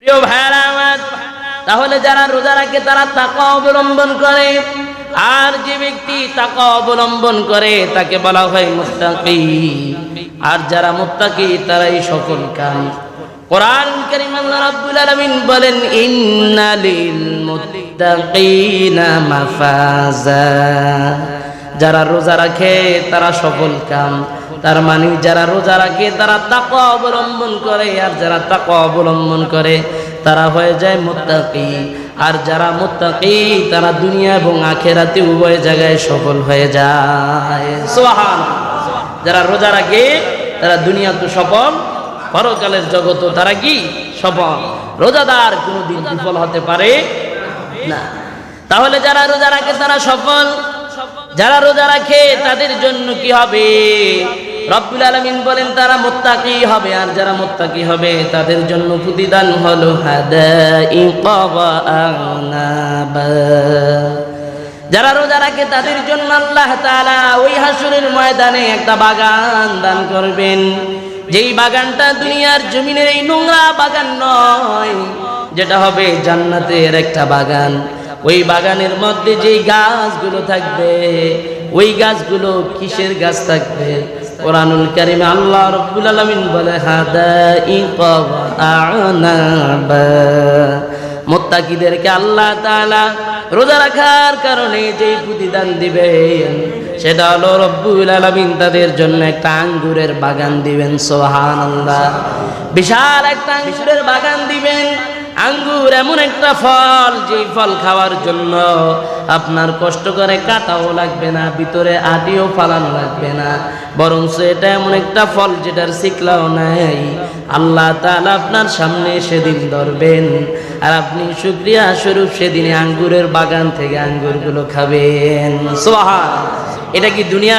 প্রিয় ভাইরা আমার, তাহলে যারা রোজা রাখে তারা তাকওয়া অবলম্বন করে, আর যে ব্যক্তি তাকওয়া অবলম্বন করে তাকে বলা হয় মুত্তাকি। আর যারা মুত্তাকি তারাই সফল কাম। কোরআন কারীম আল্লাহ রাব্বুল আলামিন বলেন, ইন্নালিল মুত্তাকিনা মাফাজা। যারা রোজা রাখে তারা সফল কাম। তার মানে যারা রোজা রাখে তারা তাকওয়া অবলম্বন করে, আর যারা তাকওয়া অবলম্বন করে তারা হয়ে যায় মুত্তাকি। আর যারা মুত্তাকি তারা দুনিয়া এবং আখিরাতে উভয় জায়গায় সফল হয়ে যায়। সুবহানাল্লাহ। যারা রোজা রাখে তারা দুনিয়াতে সফল, পরকালের জগতও তারা কি সফল। রোজাদার কোনোদিন বিফল হতে পারে না। তাহলে যারা রোজা রাখে তারা সফল। যারা রোজা রাখে তাদের জন্য কি হবে? রব্বুল আলামিন বলেন তারা মুত্তাকি হবে। আর যারা মুত্তাকি হবে তাদের জন্য প্রতিদান হলো হাদাইকা ওয়া আনাবা। যারা রোজা রাখে তাদের জন্য আল্লাহ তাআলা ওই হাসরের ময়দানে একটা বাগান দান করবেন, যেই বাগানটা দুনিয়ার জমিনের এই নোংরা বাগান নয়, যেটা হবে জান্নাতের একটা বাগান। ওই বাগানের মধ্যে যেই গাছগুলো থাকবে, ওই গাছগুলো কিসের গাছ থাকবে? কোরআনুল কারীমে আল্লাহ রাব্বুল আলামিন বলে হাদাইকা ওয়া আনাবা। মুত্তাকিদেরকে আল্লাহ তাআলা রোজা রাখার কারণে যেই প্রতিদান দিবেন সেটা হলো রব্বুল আলামিন তাদের জন্য একটা আঙ্গুরের বাগান দিবেন। সুবহানাল্লাহ। বিশাল একটা আঙ্গুরের বাগান দিবেন। আঙ্গুর এমন একটা ফল, যেই ফল খাওয়ার জন্য আপনার কষ্ট করে কাটাও লাগবে না, ভিতরে আটিও ফালানো লাগবে না, বরং এটা এমন একটা ফল যেটার শিকলাও নাই। আল্লাহ তাআলা আপনার সামনে সেদিন ধরবেন, আর আপনি শুকরিয়া স্বরূপ সেদিনে আঙ্গুরের বাগান থেকে আঙ্গুরগুলো খাবেন। সুবহানাল্লাহ। এটা কি দুনিয়া